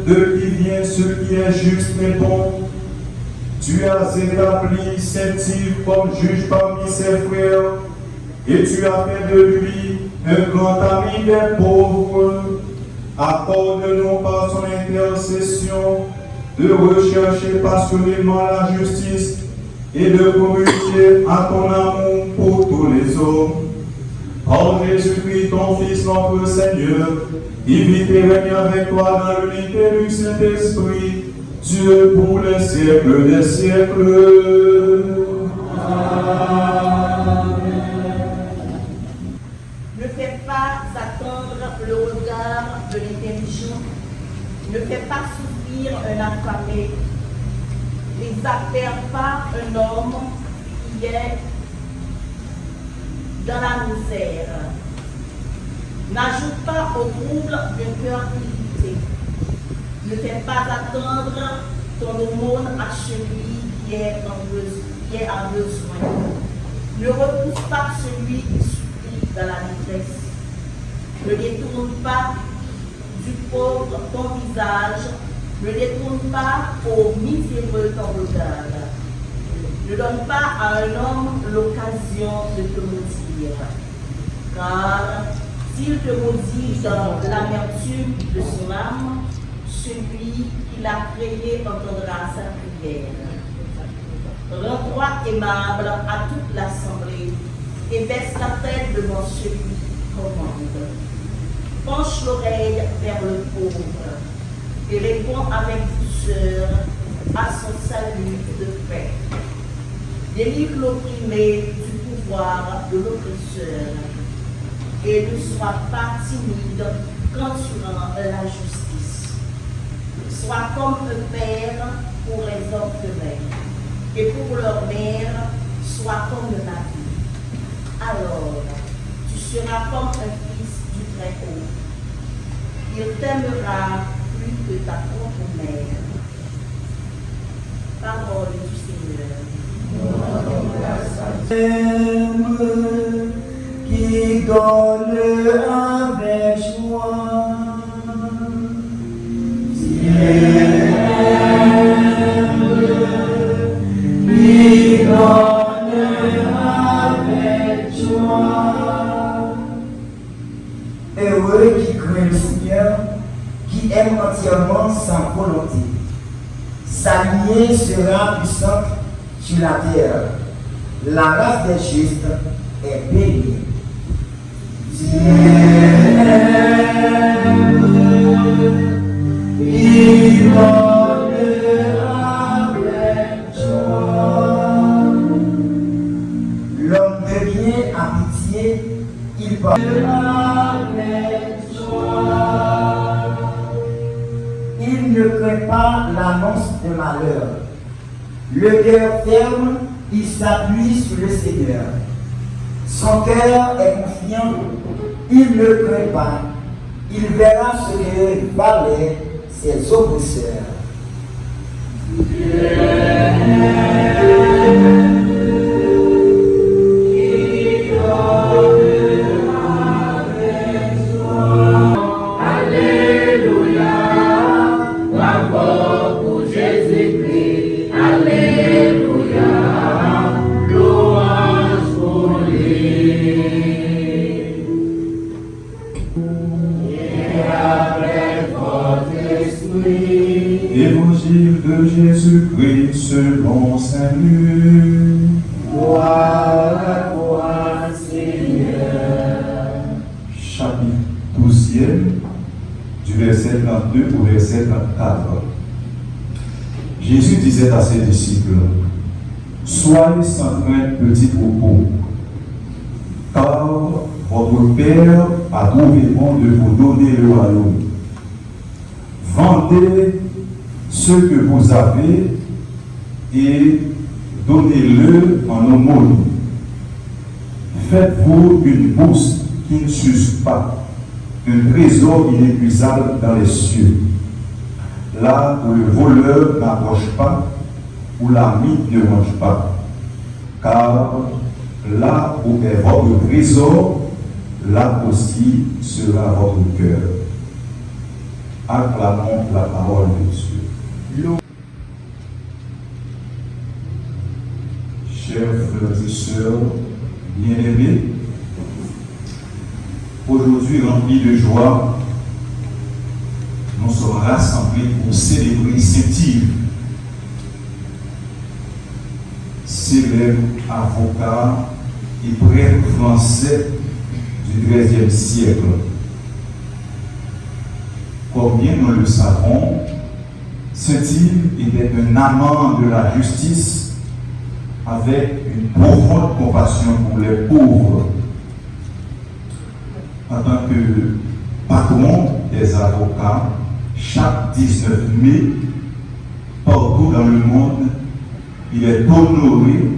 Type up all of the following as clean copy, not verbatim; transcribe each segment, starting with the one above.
de qui vient ce qui est juste et bon. Tu as établi Saint-Yves comme juge parmi ses frères, et tu as fait de lui un grand ami des pauvres. Accorde-nous par son intercession de rechercher passionnément la justice et de communiquer à ton amour pour tous les hommes. Par Jésus-Christ, ton Fils, notre Seigneur, qui vit et règne avec toi dans l'unité du Saint-Esprit, Dieu pour les siècles des siècles. Ne fais pas attendre le regard de l'intelligent, ne fais pas souffrir un affamé, n'exaspère pas un homme qui est dans la misère. N'ajoute pas au trouble d'un cœur irrité. Ne fais pas attendre ton aumône à celui qui a besoin. Ne repousse pas celui qui supplie dans la détresse. Ne détourne pas du pauvre ton visage. Ne détourne pas au miséreux ton regard. Ne donne pas à un homme l'occasion de te maudire. Car s'il te maudit dans l'amertume de son âme, celui qui l'a créé entendra sa prière. Rends-toi aimable à toute l'assemblée et baisse la tête devant celui qui commande. Penche l'oreille vers le pauvre et réponds avec douceur à son salut de paix. Délivre l'opprimé du pouvoir de l'oppresseur et ne sois pas timide quand tu rends la justice. Sois comme un père pour les orphelins et pour leur mère, sois comme le mari. Alors, tu seras comme un fils du Très-Haut. Il t'aimera plus que ta propre mère. Parole du Seigneur. Qui donne avec joie. Qui donne avec joie. Heureux qui craint le Seigneur, qui aime entièrement sa volonté. Sa lignée sera puissante sur la terre. La race des justes est bénie. Il donne avec joie. L'homme de bien a pitié, il parle avec joie. Il ne craint pas l'annonce de malheur. Le cœur ferme, il s'appuie sur le Seigneur. Son cœur est confiant, il ne craint pas. Il verra ce que valaient ses oppresseurs. Évangile de Jésus-Christ selon Saint Luc. Gloire à toi, Seigneur. Chapitre 12e, du verset 32 au verset 34. Jésus disait à ses disciples: Soyez sans crainte, petit troupeau, car votre Père a trouvé bon de vous donner le royaume. Vendez ce que vous avez et donnez-le en aumône. Faites-vous une bourse qui ne s'use pas, un trésor inépuisable dans les cieux, là où le voleur n'approche pas, où la mine ne mange pas. Car là où est votre trésor, là aussi sera votre cœur. Acclamons la parole de Dieu. Chers frères et sœurs, bien-aimés, aujourd'hui remplis de joie, nous sommes rassemblés pour célébrer Saint-Yves, célèbre avocat et prêtre français du XIIIe siècle. Comme bien nous le savons, Saint-Yves était un amant de la justice avec une profonde compassion pour les pauvres. En tant que patron des avocats, chaque 19 mai, partout dans le monde, il est honoré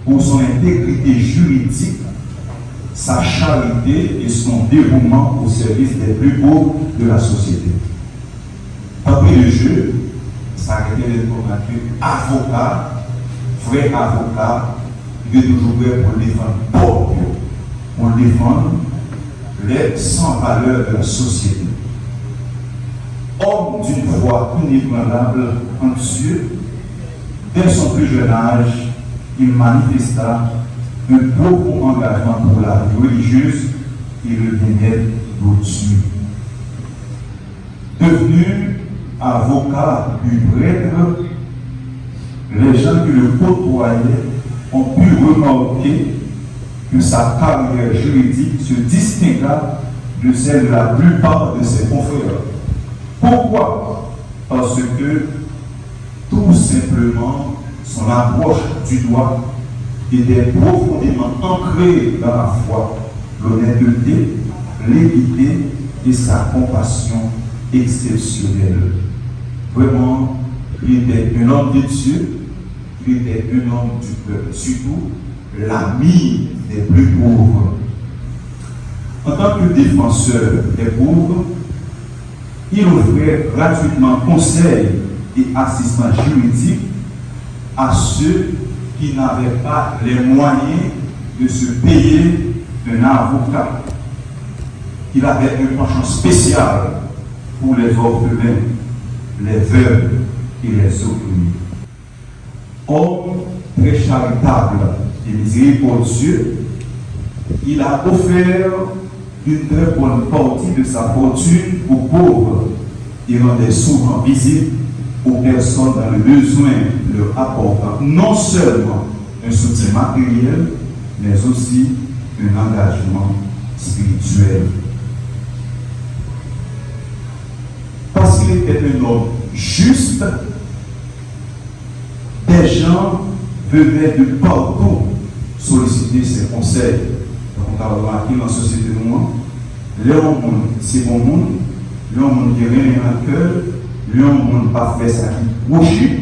pour son intégrité juridique, sa charité et son dévouement au service des plus pauvres de la société. Après le jeu, ça a été d'être avocat, vrai avocat, il est toujours prêt pour défendre les pauvres, pour défendre les sans valeur de la société. Homme d'une foi inébranlable en Dieu, dès son plus jeune âge, il manifesta un profond engagement pour la vie religieuse et le bien-être d'autrui. Devenu avocat puis prêtre, les gens qui le côtoyaient ont pu remarquer que sa carrière juridique se distingua de celle de la plupart de ses confrères. Pourquoi? Parce que tout simplement son approche du droit était profondément ancrée dans la foi, l'honnêteté, l'équité et sa compassion exceptionnelle. Vraiment, il était un homme de Dieu, il était un homme du peuple, surtout l'ami des plus pauvres. En tant que défenseur des pauvres, il offrait gratuitement conseils et assistance juridique à ceux qui n'avaient pas les moyens de se payer un avocat. Il avait un penchant spécial pour les orphelins, les veuves et les opprimés. Homme très charitable et miséricordieux, il a offert une très bonne partie de sa fortune aux pauvres et rendait souvent visite aux personnes dans le besoin, leur apportant non seulement un soutien matériel, mais aussi un engagement spirituel. Parce qu'il était un homme juste, des gens venaient de partout solliciter ses conseils. Donc, on a remarqué dans la société de moi, l'homme, c'est bon monde, l'homme qui rien dans le cœur, l'homme pas fait ça qui bouger,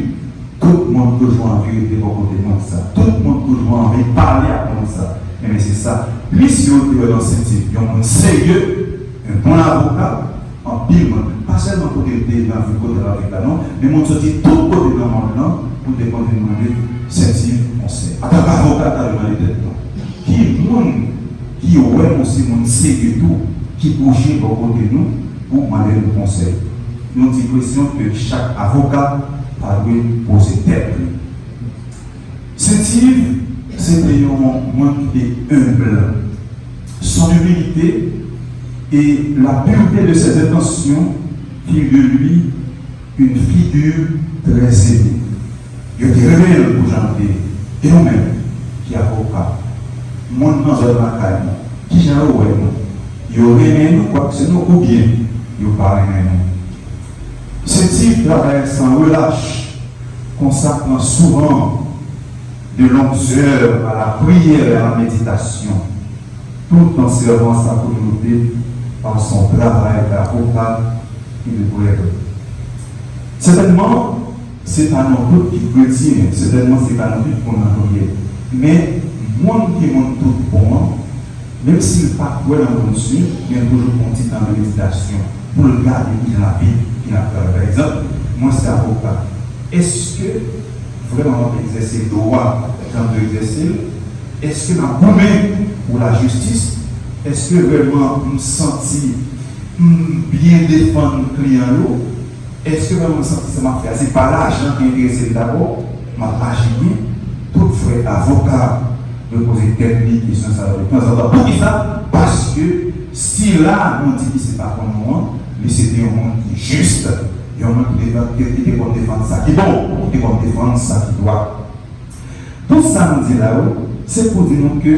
tout le monde toujours en vérité pour côté de ça, tout le monde toujours envie de parler à ça. Mais c'est ça, plus si on est dans ce type, il y a un monde sérieux, un bon avocat, en pile, pas seulement pour aider dans le côté de l'avocat, non, mais on se dit tout côté dans le monde pour demander ce type conseil. En tant qu'avocat, tu as demandé d'être qui est qui est aussi mon sérieux tout, qui bouge pour côté de nous pour demander le conseil. Nous avons l'impression que chaque avocat a dû poser tête. Saint-Yves, c'était un monde qui est humble. Son humilité et la pureté de ses intentions firent de lui une figure très aimée. Il était révélé pour janvier. Et nous-mêmes, qui avocats, mon dans un macagne, qui j'en ai il y aurait nous, quoi que ce soit, ou bien, il n'y a pas rien. Ce type travaille sans relâche, consacrant souvent de longues heures à la prière et à la méditation, tout en servant sa communauté par son travail d'avocat et de prêtre. Certainement, c'est à nous tous qui chrétiens, certainement c'est à nous tous qu'on a prié. Mais, moi qui monte tout bon, même s'il n'est pas quoi dans mon suite, il y a toujours un petit temps de méditation pour le garder dans la vie. Par exemple, moi c'est avocat. Est-ce que vraiment exercer le droit quand de exercer? Est-ce que dans le domaine pour la justice, est-ce que vraiment nous sentir bien défendre le client. Est-ce que vous sentez que ça m'a fait? C'est pas l'argent qui est intéressé d'abord, m'a agité. Tout frère avocat de poser technique et ça de temps en temps. Pour ça? Parce que si là, on dit que ce n'est pas comme moi, mais c'est un monde qui est juste. Il y a un monde qui est pour défendre ça qui est bon, qui est pour défendre ça qui doit. Tout ça, nous dit là-haut, c'est pour dire que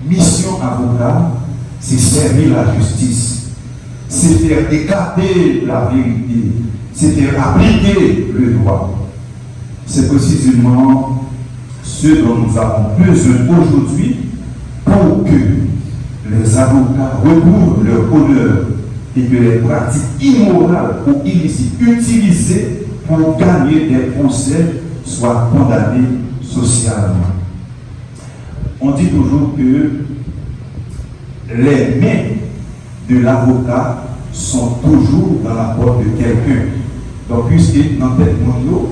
mission avocat, c'est servir la justice, c'est faire écarter la vérité, c'est faire appliquer le droit. C'est précisément ce dont nous avons besoin aujourd'hui pour que les avocats recouvrent leur honneur et que les pratiques immorales ou illicites utilisées pour gagner des procès soient condamnées socialement. On dit toujours que les mains de l'avocat sont toujours dans la porte de quelqu'un. Donc, puisque dans le monde,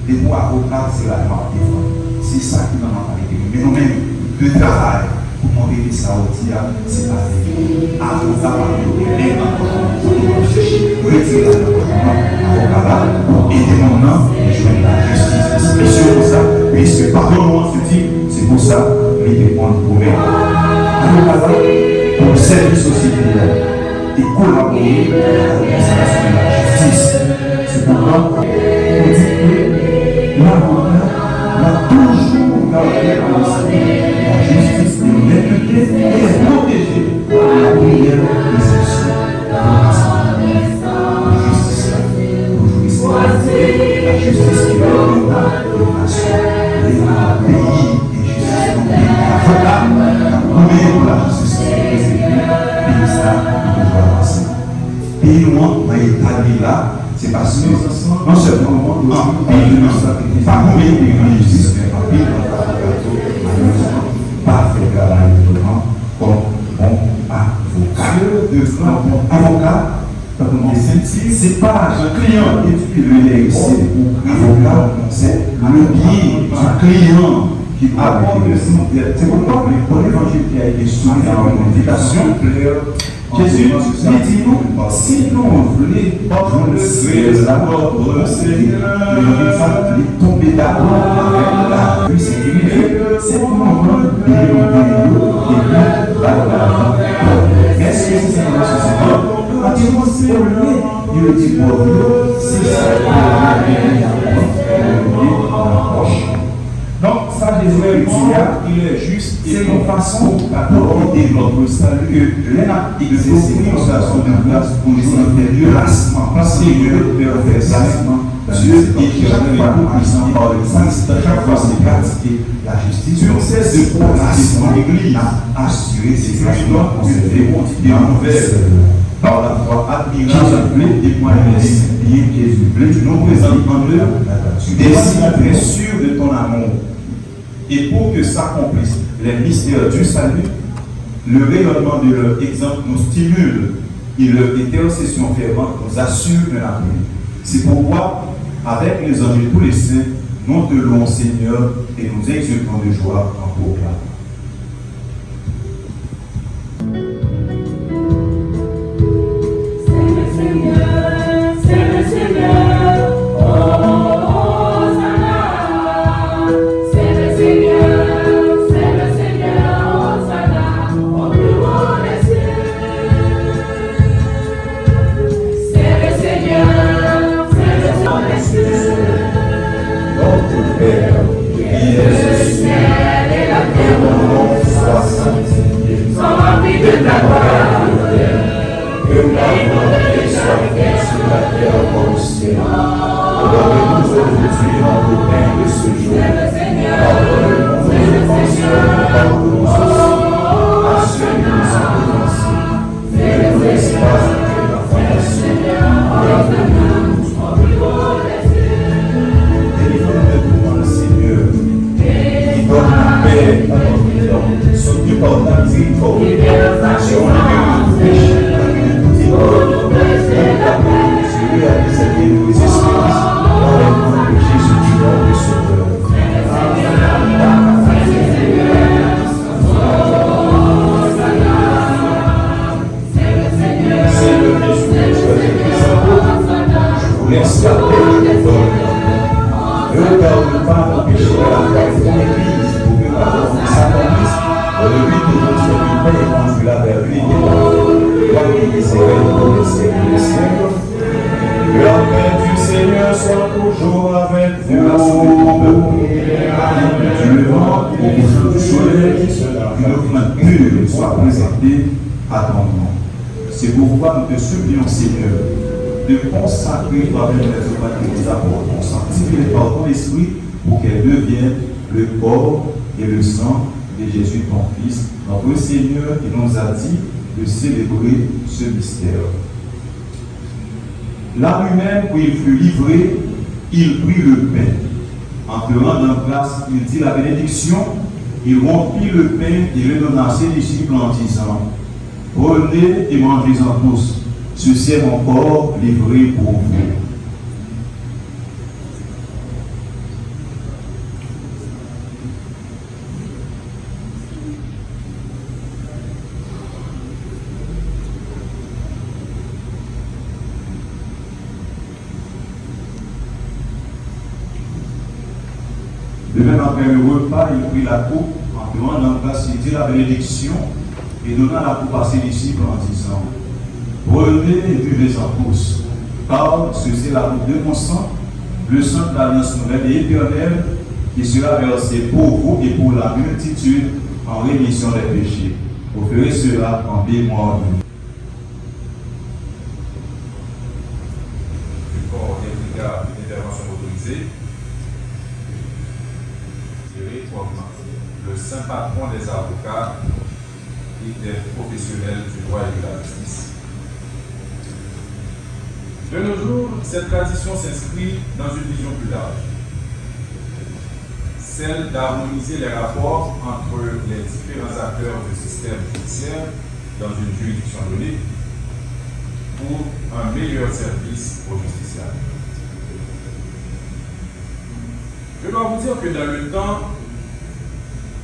les mots avocats, c'est la marque des femmes. C'est ça qui m'a parlé. Mais nous-mêmes, le travail, pour montrer que ça aussi, c'est pas fait. Avocat, même pour chercher, retirer l'avocat pour aider mon nom et jouer la justice. Et c'est pour ça, puisque pardon, on se dit, c'est pour ça, il dépend pour nous. Avocat, pour servir la société et collaborer avec l'administration de la justice. C'est pourquoi on dit que l'avocat va toujours garder à l'esprit la justice et l'honnêteté et protéger la prière des actions de la justice. Toujours ici, la justice qui est le droit de la nation, les pays et justice. Donc, l'avocat a promis pour la justice et ça, il doit passer. Et nous, on a établi là. C'est parce que non seulement un pays de notre stratégie, pas combien de justice, mais un pays de notre avocat, malheureusement, pas fait travail comme bon avocat. C'est pas un client qui le laisse. Avocat, c'est le bien du client qui apporte le cimetière. C'est pourquoi pour l'évangile qui a été soumis dans une invitation, Jésus dit nous, si nous voulons jouer la Seigneur, il tomber d'accord avec la vie, c'est pour nous de est-ce que c'est la société? Quand il il dit pour nous, c'est ça donc, ça, Jésus il est juste et c'est une façon d'apporter notre salut que l'un exerce une organisation de place pour les faire placement, parce qu'il y a de placement. Dieu est vraiment puissant par le sens de chaque fois c'est pratiquer la justice. Sur cesse de placement, l'Église a assuré ses placements pour se faire continuer en nouvelle. Par la foi admirable et moyens bien Jésus, nous présentons en eux des signes très sûrs de ton amour. Et pour que s'accomplissent les mystères du salut, le rayonnement de leur exemple nous stimule et leur intercession fervente nous assure de l'avenir. C'est pourquoi, avec les anges et tous les saints, nous te louons Seigneur et nous exultons de joie en proclamant. Notre Père, qui es au ciel, et la terre soit toujours avec Tu as sauvé ton vous. peuple. Tu le vent et les feux du soleil, une offrande pure soit présentée à ton nom. C'est pourquoi nous te supplions, Seigneur, de consacrer toi-même les offrandes que nous apportons, sanctifiées par ton esprit, pour qu'elles deviennent le corps et le sang de Jésus, ton Fils, notre Seigneur, qui nous a dit de célébrer ce mystère. Là lui-même, où il fut livré, il prit le pain. En te rendant grâce, il dit la bénédiction, il rompit le pain et le donna à ses disciples en disant: prenez et mangez-en tous, ceci est mon corps livré pour vous. De même, après le repas, il prit la coupe, en te rendant grâce, il dit la bénédiction, et donna la coupe à ses disciples en disant: prenez et buvez-en tous, car ceci est la coupe de mon sang, le sang de l'alliance nouvelle et éternelle, qui sera versé pour vous et pour la multitude en rémission des péchés. Vous ferez cela en mémoire de nous. Du corps des brigades d'intervention autorisée, comme le saint patron des avocats et des professionnels du droit et de la justice. De nos jours, cette tradition s'inscrit dans une vision plus large, celle d'harmoniser les rapports entre les différents acteurs du système judiciaire dans une juridiction donnée pour un meilleur service aux justiciables. Je dois vous dire que dans le temps,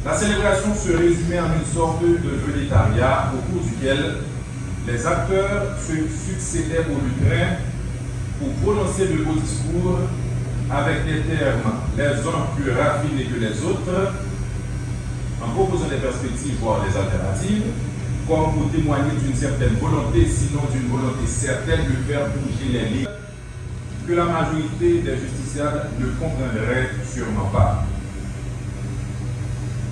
la célébration se résumait en une sorte de vélétariat au cours duquel les acteurs se succédaient au lutrin pour prononcer de beaux discours avec des termes les uns plus raffinés que les autres, en proposant des perspectives, voire des alternatives, comme pour témoigner d'une certaine volonté, sinon d'une volonté certaine de faire bouger les lignes que la majorité des justiciables ne comprendraient sûrement pas.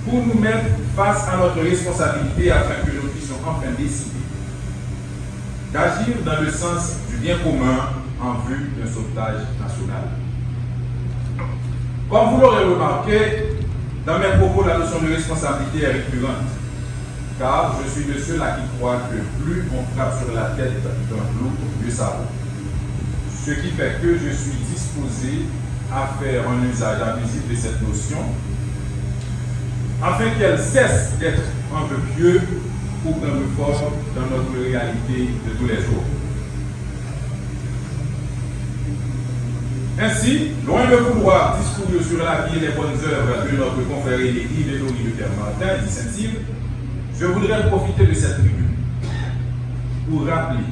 Pour nous mettre face à notre responsabilité afin que nous puissions enfin décider d'agir dans le sens du bien commun en vue d'un sauvetage national. Comme vous l'aurez remarqué, dans mes propos, la notion de responsabilité est récurrente, car je suis de ceux-là qui croient que plus on frappe sur la tête d'un clou, mieux ça vaut. Ce qui fait que je suis disposé à faire un usage abusif de cette notion, afin qu'elle cesse d'être un peu pieux ou un peu fort dans notre réalité de tous les jours. Ainsi, loin de vouloir discourir sur la vie et les bonnes œuvres de notre confrère et Yves et Laurie de Martin, dit Saint-Yves, je voudrais profiter de cette tribune pour rappeler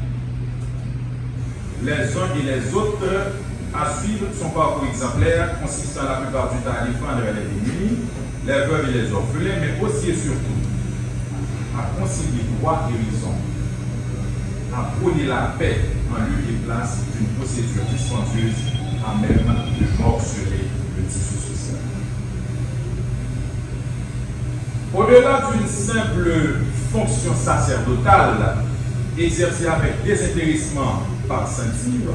les uns et les autres à suivre son parcours exemplaire, consistant la plupart du temps à défendre les démunis, les veuves et les orphelins, mais aussi et surtout à concilier droit et raison, à prôner la paix en lieu et place d'une procédure dispendieuse à même de morceler le tissu social. Au-delà d'une simple fonction sacerdotale exercée avec désintéressement par Saint-Yves,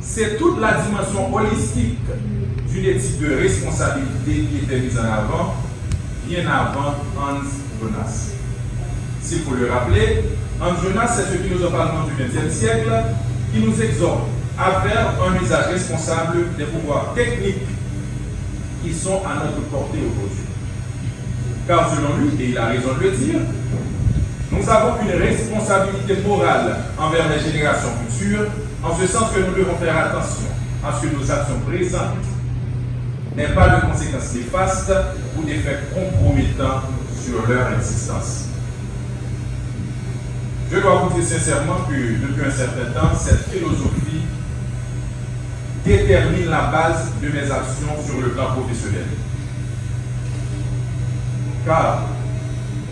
c'est toute la dimension holistique d'une éthique de responsabilité qui était mise en avant bien avant Hans Jonas. S'il faut le rappeler, Hans Jonas, c'est celui qui nous a parlé du XXe siècle, qui nous exhorte à faire un usage responsable des pouvoirs techniques qui sont à notre portée aujourd'hui. Car selon lui, et il a raison de le dire, nous avons une responsabilité morale envers les générations futures, en ce sens que nous devons faire attention à ce que nos actions présentes n'aient pas de conséquences néfastes ou d'effets compromettants sur leur existence. Je dois vous dire sincèrement que depuis un certain temps, cette philosophie détermine la base de mes actions sur le plan professionnel. Car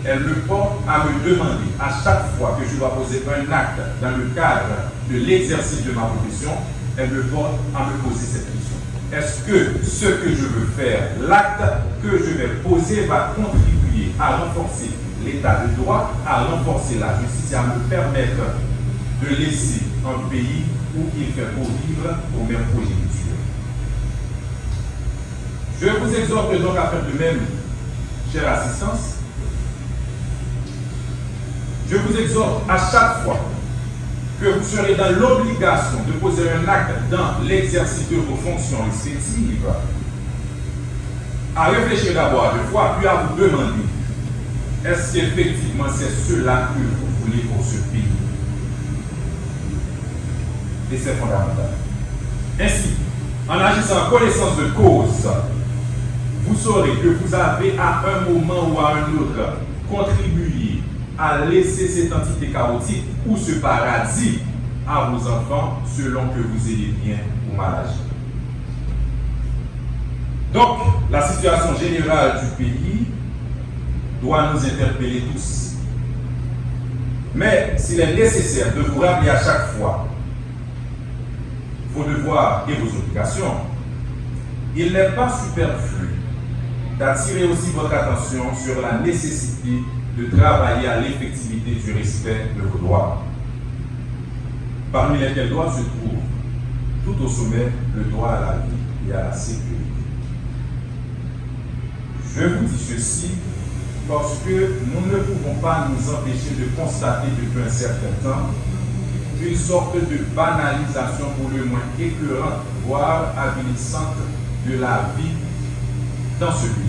elle me porte à me demander à chaque fois que je dois poser un acte dans le cadre de l'exercice de ma profession, elle me porte à me poser cette question. Est-ce que ce que je veux faire, l'acte que je vais poser va contribuer à renforcer l'état de droit, à renforcer la justice et à me permettre de laisser un pays où il fait pour vivre aux mêmes progénitures? Je vous exhorte donc à faire de même, chère assistance. Je vous exhorte à chaque fois que vous serez dans l'obligation de poser un acte dans l'exercice de vos fonctions respectives, à réfléchir d'abord à deux fois, puis à vous demander, est-ce qu'effectivement c'est cela que vous voulez pour ce pays? Et c'est fondamental. Ainsi, en agissant en connaissance de cause, vous saurez que vous avez à un moment ou à un autre contribué à laisser cette entité chaotique ou ce paradis à vos enfants selon que vous ayez bien ou mal agi. Donc, la situation générale du pays doit nous interpeller tous. Mais s'il est nécessaire de vous rappeler à chaque fois vos devoirs et vos obligations, il n'est pas superflu d'attirer aussi votre attention sur la nécessité de travailler à l'effectivité du respect de vos droits, parmi lesquels droits se trouve tout au sommet le droit à la vie et à la sécurité. Je vous dis ceci parce que nous ne pouvons pas nous empêcher de constater depuis un certain temps une sorte de banalisation pour le moins écœurante, voire avilissante de la vie dans ce pays.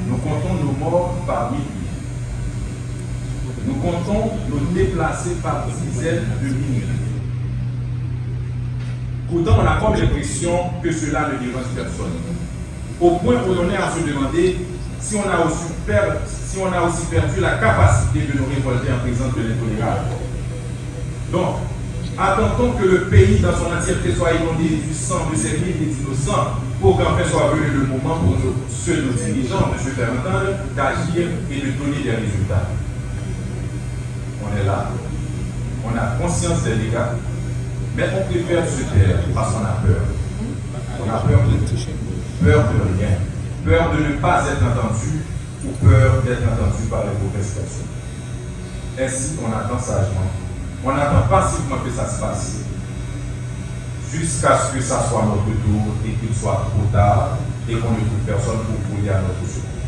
Nous comptons nos morts par milliers. Nous comptons nos déplacés par dizaines de milliers. Pourtant, on a comme l'impression que cela ne dérange personne. Au point où on est à se demander si on a aussi perdu la capacité de nous révolter en présence de l'intolérable. Donc, attendons que le pays dans son entièreté soit inondé du sang de ces milliers d'innocents pour qu'enfin soit venu le moment pour ceux de nos dirigeants de se faire entendre, d'agir et de donner des résultats. On est là, on a conscience des dégâts, mais on préfère se taire parce qu'on a peur. On a peur de rien, peur de ne pas être entendu ou peur d'être entendu par les mauvaises personnes. Ainsi, on attend sagement. On attend passivement que ça se passe, jusqu'à ce que ça soit notre tour et qu'il soit trop tard et qu'on ne trouve personne pour courir à notre secours.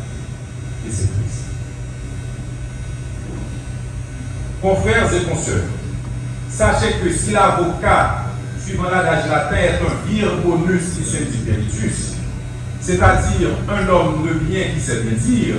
Et c'est triste. Confrères et consoeurs, sachez que si l'avocat, suivant l'adage latin, est un vir bonus spiritus, c'est-à-dire un homme de bien qui sait bien dire,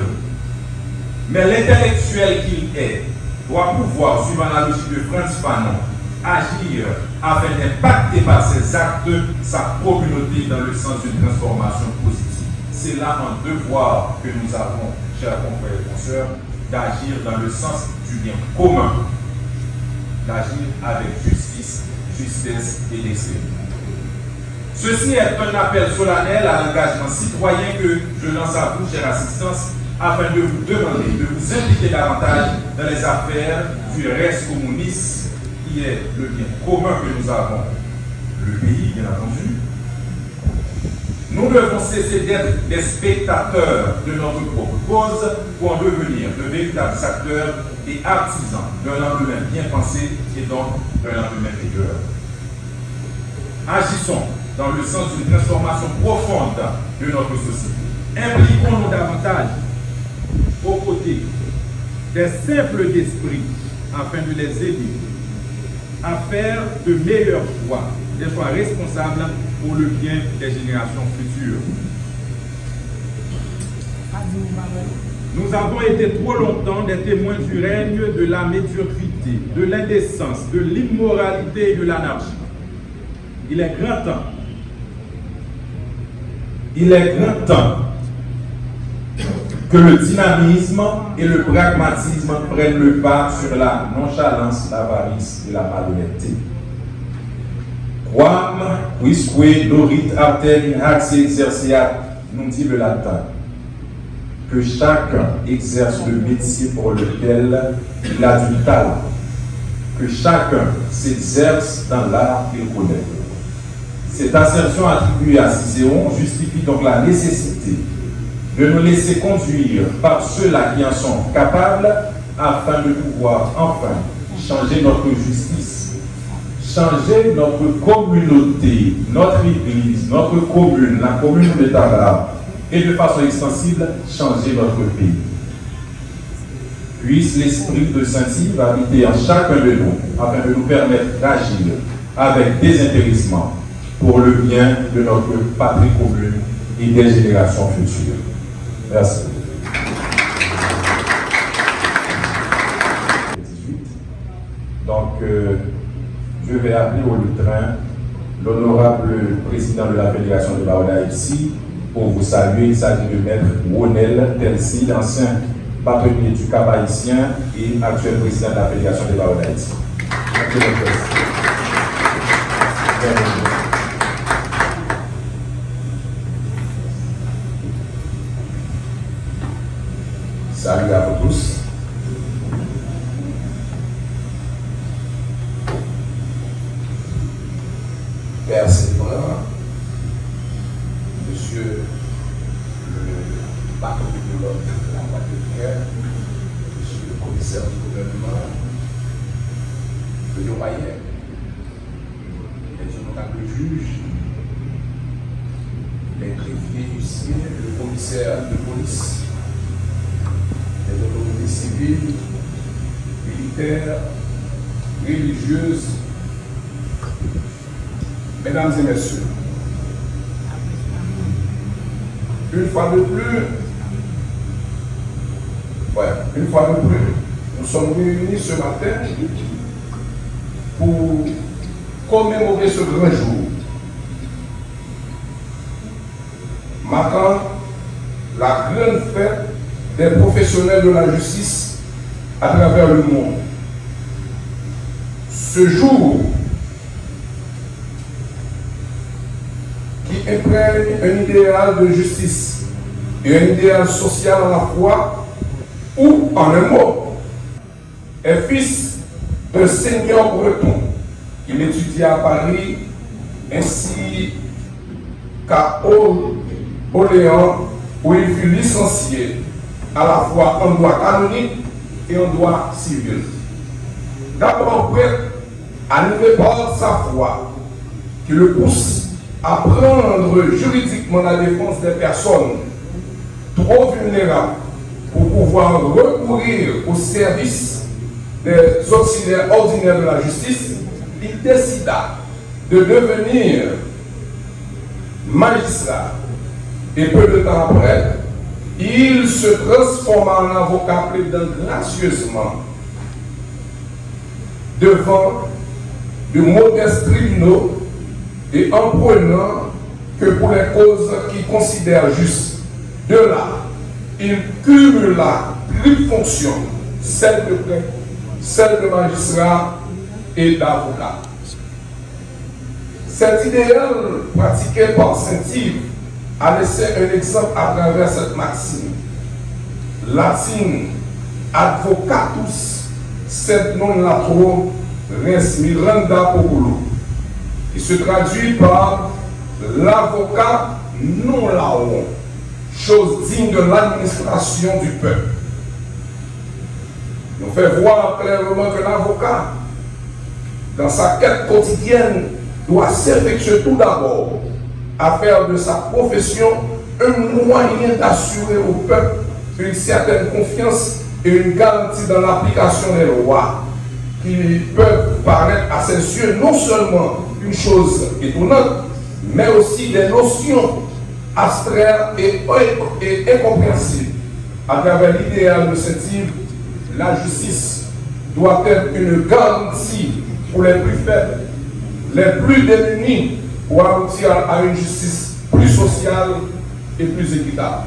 mais l'intellectuel qu'il est doit pouvoir, suivant la logique de Frantz Fanon, agir afin d'impacter par ses actes sa communauté dans le sens d'une transformation positive. C'est là un devoir que nous avons, chers confrères et consoeurs, d'agir dans le sens du bien commun, d'agir avec justice, justesse et décès. Ceci est un appel solennel à l'engagement citoyen que je lance à vous, chère assistance, afin de vous demander de vous impliquer davantage dans les affaires du res communis, qui est le bien commun que nous avons, le pays bien entendu. Nous devons cesser d'être des spectateurs de notre propre cause pour en devenir de véritables acteurs et artisans d'un lendemain bien pensé et donc d'un lendemain meilleur. Agissons dans le sens d'une transformation profonde de notre société. Impliquons-nous davantage aux côtés des simples d'esprit afin de les aider à faire de meilleurs choix, des choix responsables pour le bien des générations futures. Nous avons été trop longtemps des témoins du règne de la médiocrité, de l'indécence, de l'immoralité et de l'anarchie. Il est grand temps. Il est grand temps que le dynamisme et le pragmatisme prennent le pas sur la nonchalance, l'avarice et la malhonnêteté. Quam quisque norit artem in hac exerciat, nous dit le latin, que chacun exerce le métier pour lequel il a du talent, que chacun s'exerce dans l'art qu'il connaît. Cette assertion attribuée à Cicéron justifie donc la nécessité de nous laisser conduire par ceux-là qui en sont capables afin de pouvoir enfin changer notre justice, changer notre communauté, notre église, notre commune, la commune de Tara, et de façon extensible, changer notre pays. Puisse l'esprit de Saint-Yves habiter en chacun de nous afin de nous permettre d'agir avec désintéressement pour le bien de notre patrie commune et des générations futures. Merci. Donc, je vais appeler au lutrin l'honorable président de la Fédération de Baoda ici pour vous saluer. Il s'agit de Maître Ronel Telsi, l'ancien bâtonnier du Cap haïtien et actuel président de la Fédération de Baoda ici. Salut à vous tous. Père Sylvain, Monsieur le patron de pilote de la boîte de guerre, Monsieur le commissaire du gouvernement, le doyen, les honorables juges, les greffiers huissiers, le commissaire de police, les autorités civiles, militaires, religieuses, mesdames et messieurs, une fois de plus, nous sommes réunis ce matin pour commémorer ce grand jour, marquant la grande fête des professionnels de la justice à travers le monde. Ce jour qui imprègne un idéal de justice et un idéal social à la fois, ou en un mot, est fils d'un seigneur breton. Il étudia à Paris ainsi qu'à Orléans, où il fut licencié à la fois en droit canonique et en droit civil. D'abord prêt à lever par sa foi, qui le pousse à prendre juridiquement la défense des personnes trop vulnérables pour pouvoir recourir au service des auxiliaires ordinaires de la justice, il décida de devenir magistrat. Et peu de temps après, il se transforma en avocat plaidant gracieusement devant de modestes tribunaux et en prenant que pour les causes qu'il considère justes. De là, il cumula triple fonction, celle de prêtre, celle de magistrat et d'avocat. Cet idéal pratiqué par Saint-Yves a laissé un exemple à travers cette maxime latine: advocatus sed non latro res miranda populo, qui se traduit par l'avocat non laon, chose digne de l'administration du peuple. Nous fait voir clairement que l'avocat, dans sa quête quotidienne, doit s'effectuer tout d'abord à faire de sa profession un moyen d'assurer au peuple une certaine confiance et une garantie dans l'application des lois qui peuvent paraître à ses yeux non seulement une chose étonnante, mais aussi des notions abstraites et incompréhensibles. À travers l'idéal de Saint-Yves, la justice doit être une garantie pour les plus faibles, les plus démunis, pour aboutir à une justice plus sociale et plus équitable.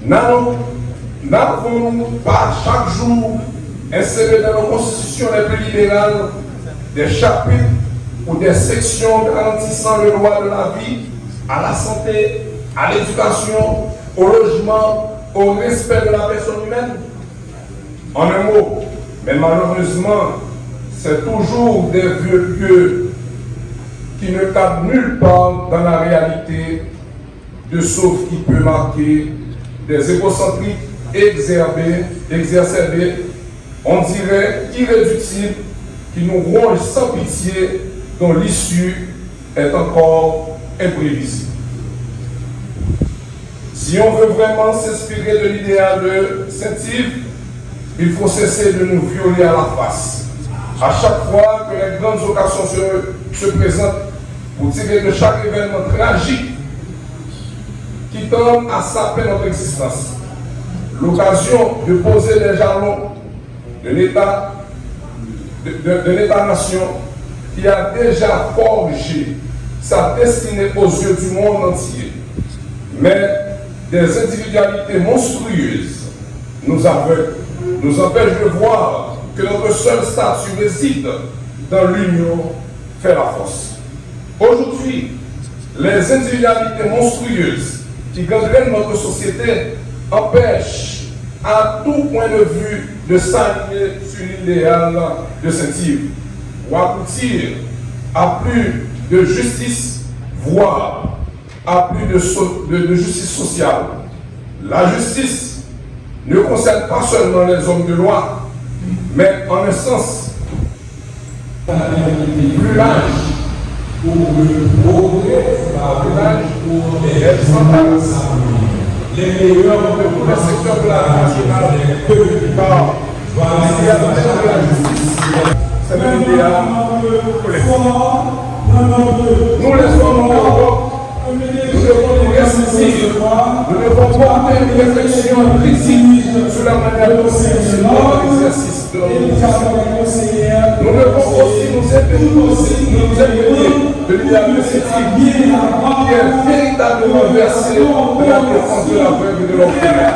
N'avons-nous pas chaque jour inséré dans nos constitutions les plus libérales des chapitres ou des sections garantissant le droit de la vie, à la santé, à l'éducation, au logement, au respect de la personne humaine? En un mot, Mais malheureusement, c'est toujours des vieux pieux qui ne cadrent nulle part dans la réalité, de sauf qui peut marquer des égocentriques exacerbés, on dirait irréductibles, qui nous rongent sans pitié, dont l'issue est encore imprévisible. Si on veut vraiment s'inspirer de l'idéal de Saint-Yves, il faut cesser de nous violer à la face. À chaque fois que les grandes occasions se présentent pour tirer de chaque événement tragique qui tend à saper notre existence, l'occasion de poser les jalons de l'État-nation qui a déjà forgé sa destinée aux yeux du monde entier. Mais des individualités monstrueuses nous aveuglent, nous empêchent de voir que notre seul statut réside dans l'union fait la force. Aujourd'hui, les individualités monstrueuses qui gangrènent notre société empêchent à tout point de vue de s'aligner sur l'idéal de Saint-Yves ou aboutir à plus de justice, voire à plus de justice sociale. La justice ne concerne pas seulement les hommes de loi, mais en un sens plus large, pour le progrès, plus large, et sans les meilleurs de tous les secteurs de la nationale, car l'idéal de la justice, c'est l'idéal collectif. Nous les hommes en Europe, nous devons nous rester, nous devons porter une réflexion critique sur la manière dont c'est l'exercice de notre position. Nous devons aussi nous imprégner de l'idéal de Saint-Yves qui est véritablement versé de la défense de la veuve et de l'orphelin.